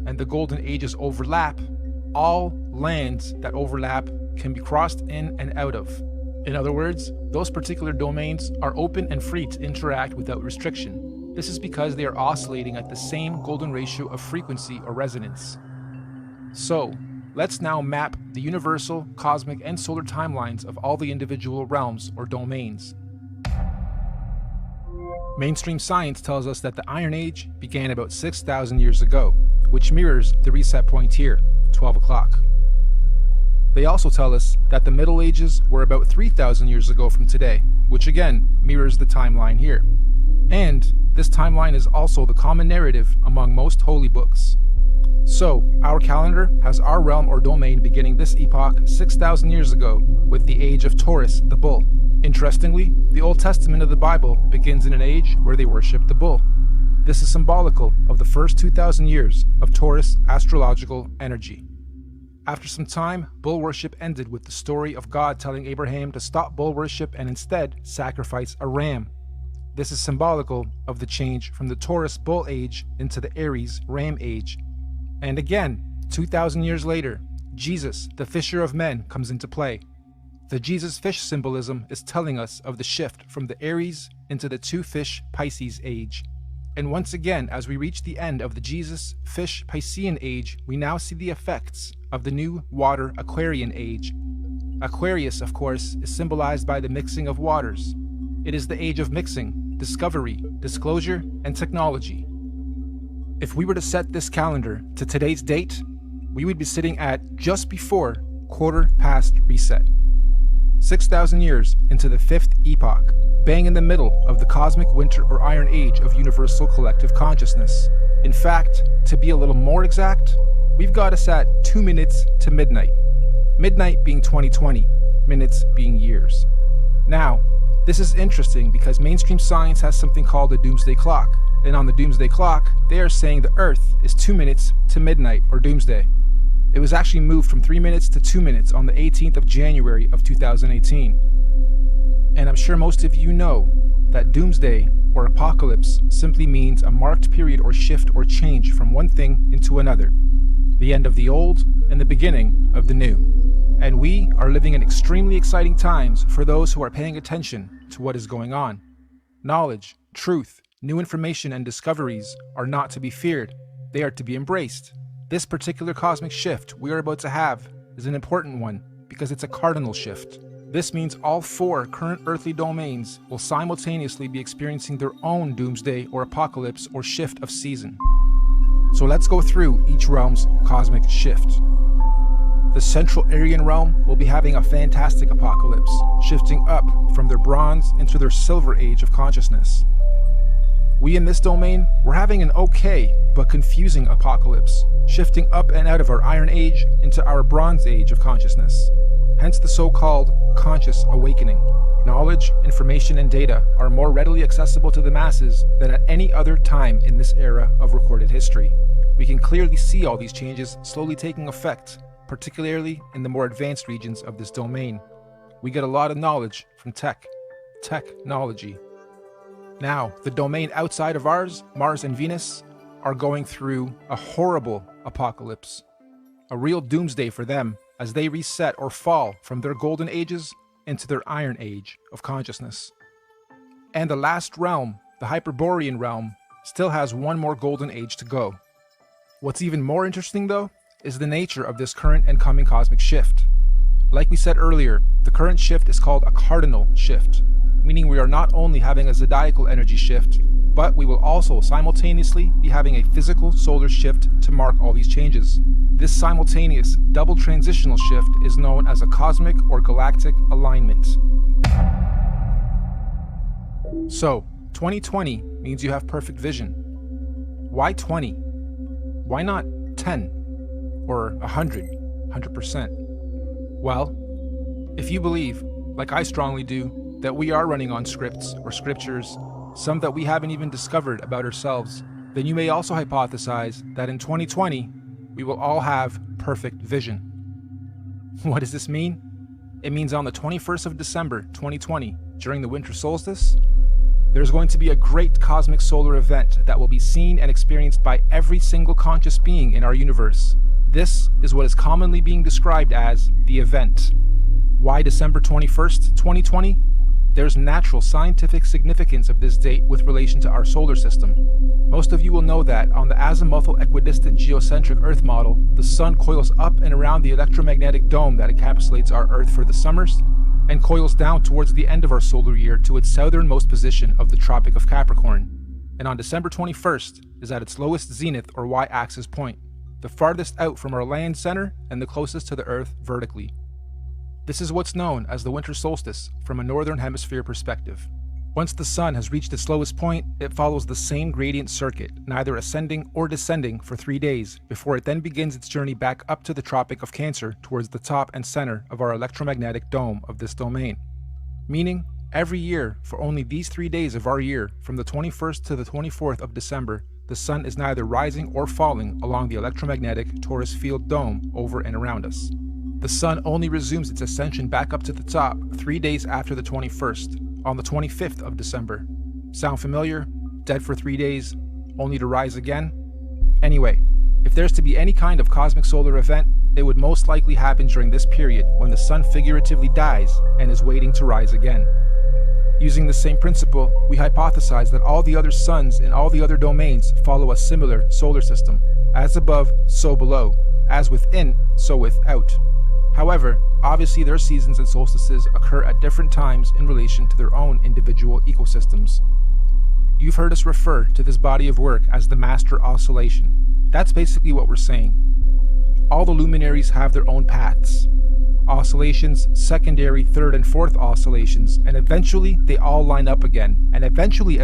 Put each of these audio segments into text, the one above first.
and the golden ages overlap, all lands that overlap can be crossed in and out of. In other words, those particular domains are open and free to interact without restriction. This is because they are oscillating at the same golden ratio of frequency or resonance. So, let's now map the universal, cosmic, and solar timelines of all the individual realms or domains. Mainstream science tells us that the Iron Age began about 6,000 years ago, which mirrors the reset point here, 12 o'clock. They also tell us that the Middle Ages were about 3,000 years ago from today, which again mirrors the timeline here. And this timeline is also the common narrative among most holy books. So, our calendar has our realm or domain beginning this epoch 6,000 years ago with the age of Taurus, the bull. Interestingly, the Old Testament of the Bible begins in an age where they worship the bull. This is symbolical of the first 2,000 years of Taurus astrological energy. After some time, bull worship ended with the story of God telling Abraham to stop bull worship and instead sacrifice a ram. This is symbolical of the change from the Taurus bull age into the Aries ram age. And again, 2,000 years later, Jesus, the fisher of men, comes into play. The Jesus fish symbolism is telling us of the shift from the Aries into the two fish Pisces age. And once again, as we reach the end of the Jesus fish Piscean age, we now see the effects of the new water Aquarian age. Aquarius, of course, is symbolized by the mixing of waters. It is the age of mixing, discovery, disclosure, and technology. If we were to set this calendar to today's date, we would be sitting at just before quarter past reset. 6,000 years into the fifth epoch, bang in the middle of the cosmic winter or iron age of universal collective consciousness. In fact, to be a little more exact, we've got us at 2 minutes to midnight. Midnight being 2020, minutes being years. Now, this is interesting because mainstream science has something called a doomsday clock. And on the doomsday clock, they are saying the Earth is 2 minutes to midnight or doomsday. It was actually moved from 3 minutes to 2 minutes on the 18th of January of 2018. And I'm sure most of you know that doomsday or apocalypse simply means a marked period or shift or change from one thing into another. The end of the old and the beginning of the new. And we are living in extremely exciting times for those who are paying attention to what is going on. Knowledge, truth, new information and discoveries are not to be feared. They are to be embraced. This particular cosmic shift we are about to have is an important one because it's a cardinal shift. This means all 4 current earthly domains will simultaneously be experiencing their own doomsday or apocalypse or shift of season. So let's go through each realm's cosmic shift. The Central Aryan realm will be having a fantastic apocalypse, shifting up from their bronze into their silver age of consciousness. We in this domain, we're having an okay but confusing apocalypse, shifting up and out of our Iron Age into our Bronze Age of consciousness. Hence the so-called conscious awakening. Knowledge, information, and data are more readily accessible to the masses than at any other time in this era of recorded history. We can clearly see all these changes slowly taking effect, particularly in the more advanced regions of this domain. We get a lot of knowledge from technology. Now, the domain outside of ours, Mars and Venus, are going through a horrible apocalypse. A real doomsday for them as they reset or fall from their golden ages into their iron age of consciousness. And the last realm, the Hyperborean realm, still has one more golden age to go. What's even more interesting though, is the nature of this current and coming cosmic shift. Like we said earlier, the current shift is called a cardinal shift, meaning we are not only having a zodiacal energy shift, but we will also simultaneously be having a physical solar shift to mark all these changes. This simultaneous double transitional shift is known as a cosmic or galactic alignment. So, 2020 means you have perfect vision. Why 20? Why not 10? Or 100%? Well, if you believe, like I strongly do, that we are running on scripts or scriptures, some that we haven't even discovered about ourselves, then you may also hypothesize that in 2020, we will all have perfect vision. What does this mean? It means on the 21st of December, 2020, during the winter solstice, There's going to be a great cosmic solar event that will be seen and experienced by every single conscious being in our universe. This is what is commonly being described as the event. Why December 21st, 2020? There's natural scientific significance of this date with relation to our solar system. Most of you will know that on the azimuthal equidistant geocentric Earth model, the Sun coils up and around the electromagnetic dome that encapsulates our Earth for the summers, and coils down towards the end of our solar year to its southernmost position of the Tropic of Capricorn. And on December 21st is at its lowest zenith or y-axis point, the farthest out from our land center and the closest to the Earth vertically. This is what's known as the winter solstice from a northern hemisphere perspective. Once the Sun has reached its lowest point, it follows the same gradient circuit, neither ascending or descending for 3 days, before it then begins its journey back up to the Tropic of Cancer towards the top and center of our electromagnetic dome of this domain. Meaning, every year, for only these 3 days of our year, from the 21st to the 24th of December, the Sun is neither rising or falling along the electromagnetic torus field dome over and around us. The Sun only resumes its ascension back up to the top 3 days after the 21st, on the 25th of December. Sound familiar? Dead for 3 days, only to rise again? Anyway, if there's to be any kind of cosmic solar event, it would most likely happen during this period when the Sun figuratively dies and is waiting to rise again. Using the same principle, we hypothesize that all the other suns in all the other domains follow a similar solar system. As above, so below. As within, so without. However, obviously their seasons and solstices occur at different times in relation to their own individual ecosystems. You've heard us refer to this body of work as the master oscillation. That's basically what we're saying. All the luminaries have their own paths. Oscillations, secondary, third, and fourth oscillations, and eventually they all line up again, and eventually,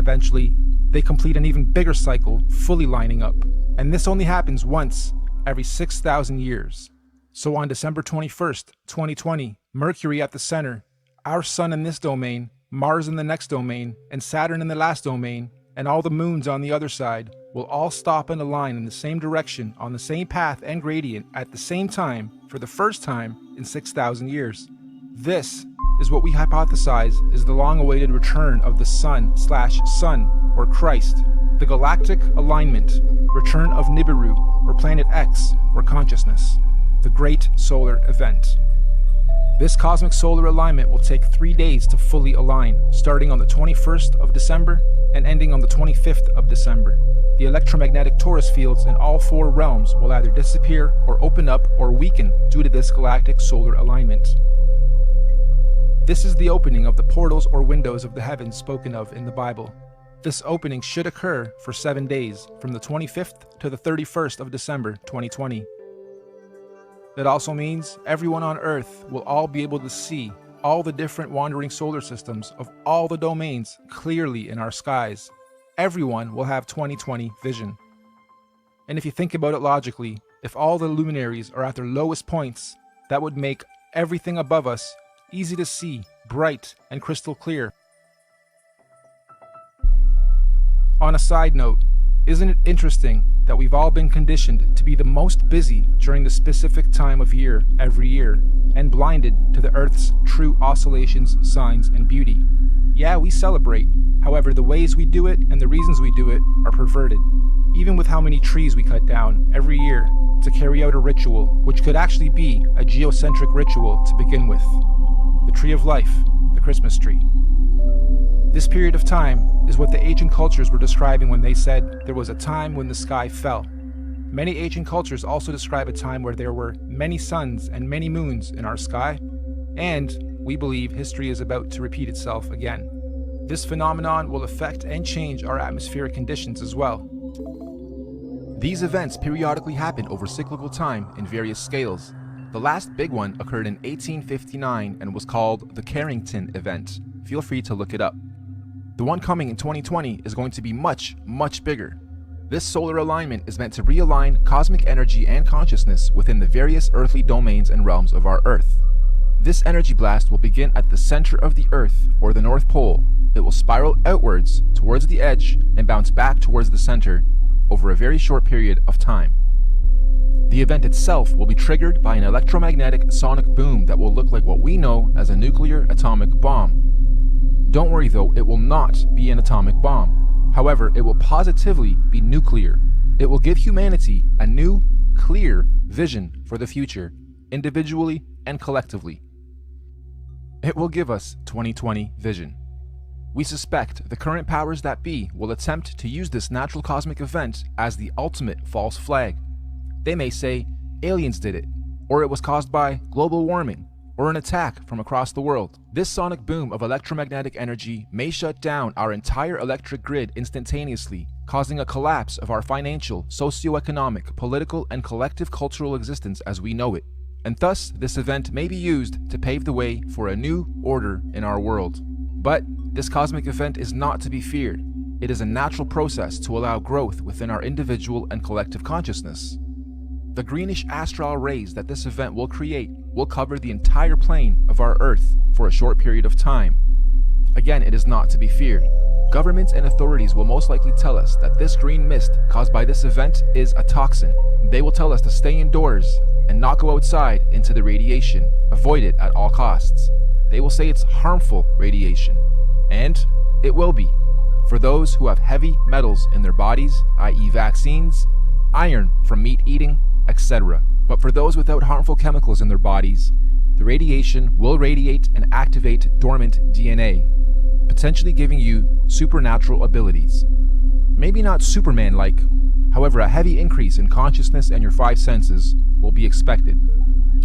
they complete an even bigger cycle, fully lining up. And this only happens once every 6,000 years. So on December 21st, 2020, Mercury at the center, our Sun in this domain, Mars in the next domain, and Saturn in the last domain, and all the moons on the other side, will all stop and align in the same direction on the same path and gradient at the same time for the first time in 6,000 years. This is what we hypothesize is the long-awaited return of the Sun/Sun, or Christ, the galactic alignment, return of Nibiru, or Planet X, or consciousness. The Great Solar Event. This cosmic solar alignment will take 3 days to fully align, starting on the 21st of December and ending on the 25th of December. The electromagnetic torus fields in all 4 realms will either disappear or open up or weaken due to this galactic solar alignment. This is the opening of the portals or windows of the heavens spoken of in the Bible. This opening should occur for 7 days, from the 25th to the 31st of December 2020. That also means everyone on Earth will all be able to see all the different wandering solar systems of all the domains clearly in our skies. Everyone will have 20/20 vision. And if you think about it logically, if all the luminaries are at their lowest points, that would make everything above us easy to see, bright, and crystal clear. On a side note, isn't it interesting that we've all been conditioned to be the most busy during the specific time of year every year, and blinded to the Earth's true oscillations, signs, and beauty? Yeah, we celebrate. However, the ways we do it and the reasons we do it are perverted. Even with how many trees we cut down every year to carry out a ritual, which could actually be a geocentric ritual to begin with. The tree of life, the Christmas tree. This period of time is what the ancient cultures were describing when they said there was a time when the sky fell. Many ancient cultures also describe a time where there were many suns and many moons in our sky, and we believe history is about to repeat itself again. This phenomenon will affect and change our atmospheric conditions as well. These events periodically happen over cyclical time in various scales. The last big one occurred in 1859 and was called the Carrington event. Feel free to look it up. The one coming in 2020 is going to be much, much bigger. This solar alignment is meant to realign cosmic energy and consciousness within the various earthly domains and realms of our Earth. This energy blast will begin at the center of the Earth, or the North Pole. It will spiral outwards towards the edge and bounce back towards the center over a very short period of time. The event itself will be triggered by an electromagnetic sonic boom that will look like what we know as a nuclear atomic bomb. Don't worry though, it will not be an atomic bomb. However, it will positively be nuclear. It will give humanity a new, clear vision for the future, individually and collectively. It will give us 2020 vision. We suspect the current powers that be will attempt to use this natural cosmic event as the ultimate false flag. They may say aliens did it, or it was caused by global warming, or an attack from across the world. This sonic boom of electromagnetic energy may shut down our entire electric grid instantaneously, causing a collapse of our financial, socio-economic, political, and collective cultural existence as we know it. And thus, this event may be used to pave the way for a new order in our world. But this cosmic event is not to be feared. It is a natural process to allow growth within our individual and collective consciousness. The greenish astral rays that this event will create will cover the entire plane of our Earth for a short period of time. Again, it is not to be feared. Governments and authorities will most likely tell us that this green mist caused by this event is a toxin. They will tell us to stay indoors and not go outside into the radiation. Avoid it at all costs. They will say it's harmful radiation. And it will be. For those who have heavy metals in their bodies, i.e. vaccines, iron from meat eating, etc. But for those without harmful chemicals in their bodies, the radiation will radiate and activate dormant DNA, potentially giving you supernatural abilities. Maybe not Superman-like, however, a heavy increase in consciousness and your 5 senses will be expected.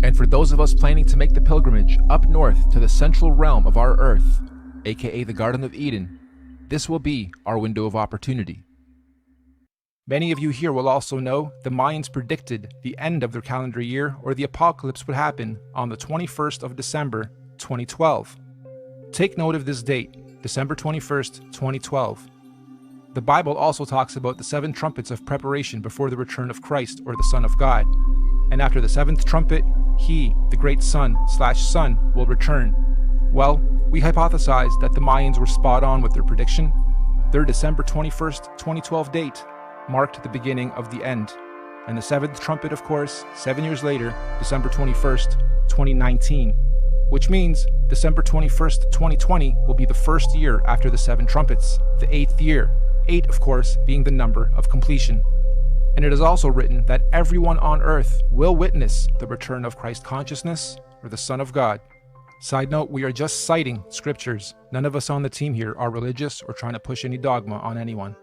And for those of us planning to make the pilgrimage up north to the central realm of our Earth, aka the Garden of Eden, this will be our window of opportunity. Many of you here will also know the Mayans predicted the end of their calendar year, or the apocalypse, would happen on the 21st of December, 2012. Take note of this date, December 21st, 2012. The Bible also talks about the 7 trumpets of preparation before the return of Christ, or the Son of God. And after the 7th trumpet, he, the great Son, will return. Well, we hypothesized that the Mayans were spot on with their prediction. Their December 21st, 2012 date marked the beginning of the end. And the 7th trumpet, of course, 7 years later, December 21st, 2019. Which means December 21st, 2020 will be the first year after the 7 trumpets, the 8th year. 8, of course, being the number of completion. And it is also written that everyone on earth will witness the return of Christ consciousness, or the Son of God. Side note, we are just citing scriptures. None of us on the team here are religious or trying to push any dogma on anyone.